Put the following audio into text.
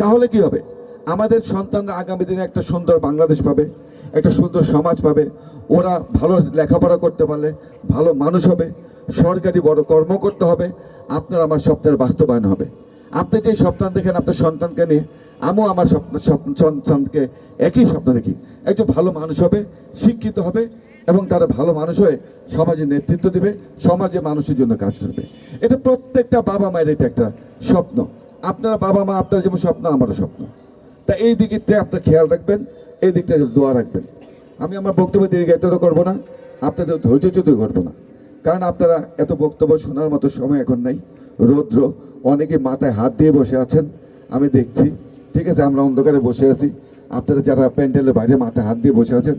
তাহলে কি হবে? আমাদের সন্তানরা আগামী দিনে একটা সুন্দর বাংলাদেশ পাবে, একটা সুন্দর সমাজ পাবে। ওরা ভালো লেখাপড়া করতে পারলে ভালো মানুষ হবে, সরকারি বড় কর্ম করতে হবে, আপনার আমার স্বপ্নের বাস্তবায়ন হবে। আপনি যে স্বপ্ন দেখেন আপনার সন্তানকে নিয়ে, আমিও আমার সন্তানকে একই স্বপ্ন দেখি। একজন ভালো মানুষ হবে, শিক্ষিত হবে এবং তারা ভালো মানুষ হয়ে সমাজে নেতৃত্ব দেবে, সমাজে মানুষের জন্য কাজ করবে। এটা প্রত্যেকটা বাবা মায়ের এটা একটা স্বপ্ন। আপনারা বাবা মা, আপনার যেমন স্বপ্ন আমারও স্বপ্ন। তা এই দিকটা আপনার খেয়াল রাখবেন, এই দিকটা দোয়া রাখবেন। আমি আমার বক্তব্য দীর্ঘায়িত করবো না, আপনাদের ধৈর্যচ্যুত করবো না, কারণ আপনারা এত বক্তব্য শোনার মতো সময় এখন নাই। রৌদ্র, অনেকে মাথায় হাত দিয়ে বসে আছেন, আমি দেখছি। ঠিক আছে, আমরা অন্ধকারে বসে আছি, আপনারা যারা প্যান্ডেলের বাইরে মাথায় হাত দিয়ে বসে আছেন,